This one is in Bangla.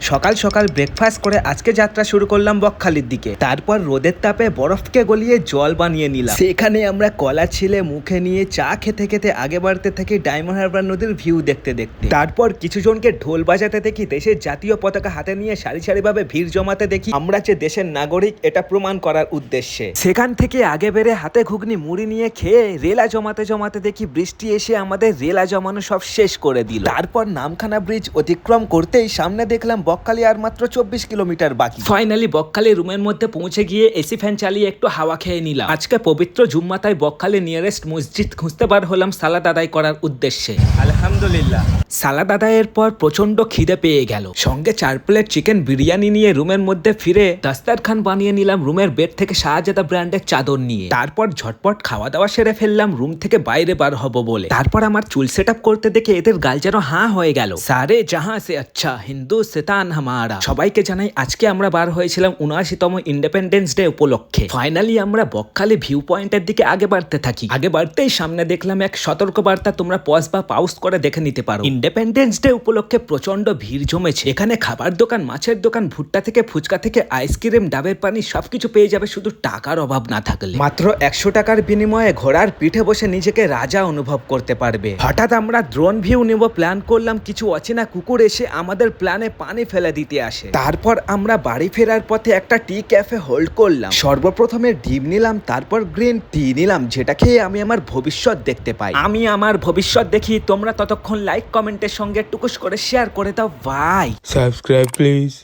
সকাল সকাল ব্রেকফাস্ট করে আজকে যাত্রা শুরু করলাম বকখালির দিকে। তারপর রোদের তাপে বরফকে গলিয়ে জল বানিয়ে নিলাম। সেখানে আমরা কলা ছিলে মুখে নিয়ে চা খেতে খেতে আগে বাড়তে থাকি ডায়মন্ড হারবার নদীর ভিউ দেখতে দেখতে। তারপর কিছু জনকে ঢোল বাজাতে দেখি, দেশের জাতীয় পতাকা হাতে নিয়ে সারি সারি ভাবে ভিড় জমাতে দেখি। আমরা যে দেশের নাগরিক এটা প্রমাণ করার উদ্দেশ্যে সেখান থেকে আগে বেড়ে হাতে ঘুগনি মুড়ি নিয়ে খেয়ে রেলা জমাতে জমাতে দেখি বৃষ্টি এসে আমাদের রেলা জমানো সব শেষ করে দিল। তারপর নামখানা ব্রিজ অতিক্রম করতেই সামনে দেখলাম বকখালি আর মাত্র 24 কিলোমিটার বাকি। ফাইনালি বকখালি রুমের মধ্যে পৌঁছে গিয়ে এসি ফ্যান চালিয়ে একটু হাওয়া খেয়ে নিলাম। আজকে পবিত্র জুম্মাতায় বকখালি নিয়ারেস্ট মসজিদ খুঁজতে বার হলাম সালাদ আদায় করার উদ্দেশ্যে। আলহামদুলিল্লাহ সালাদ আদায়ের পর প্রচন্ড খিদে পেয়ে গেল। সঙ্গে 4 প্লেট চিকেন বিরিয়ানি নিয়ে রুমের মধ্যে ফিরে দাস্তারখান বানিয়ে নিলাম রুমের বেড থেকে শাহজাদা ব্র্যান্ডের চাদর নিয়ে। তারপর ঝটপট খাওয়া দাওয়া সেরে ফেললাম রুম থেকে বাইরে বার হব বলে। তারপর আমার চুল সেট আপ করতে দেখে এদের গাল যেন হাঁ হয়ে গেল। সারে জাহাঁ সে আচ্ছা হিন্দুস্তান হামারা। সবাইকে জানাই আজকে আমরা বার হয়েছিলাম 79তম ইন্ডিপেন্ডেন্স ডে উপলক্ষে। ফাইনালি আমরা বকখালি ভিউ পয়েন্টের দিকে আগে বাড়তে থাকি। আগে বাড়তেই সামনে দেখলাম এক সতর্ক বার্তা, তোমরা পজ বা পাউজ করে দেখে নিতে পারো। ইন্ডিপেন্ডেন্স ডে উপলক্ষে প্রচন্ড ভিড় জমেছে। এখানে খাবার দোকান, মাছের দোকান, ভুট্টা থেকে ফুচকা থেকে আইসক্রিম, ডাবের পানি সবকিছু পেয়ে যাবে, শুধু টাকার অভাব না থাকলে। মাত্র 100 টাকার বিনিময়ে ঘোড়ার পিঠে বসে নিজেকে রাজা অনুভব করতে পারবে। হঠাৎ আমরা ড্রোন ভিউ নেব প্ল্যান করলাম, কিছু অচেনা কুকুর এসে আমাদের প্ল্যানে পানি ফেলে দিতে আসে। তারপর আমরা বাড়ি ফেরার পথে একটা টি ক্যাফে হোল্ড করলাম। সর্বপ্রথমে ডিম নিলাম, তারপর গ্রিন টি নিলাম, যেটা খেয়ে আমি আমার ভবিষ্যৎ দেখতে পাই। আমি আমার ভবিষ্যৎ দেখি, তোমরা ততক্ষণ লাইক কমেন্টের সঙ্গে টুকুস করে শেয়ার করে দাও ভাই। Subscribe please.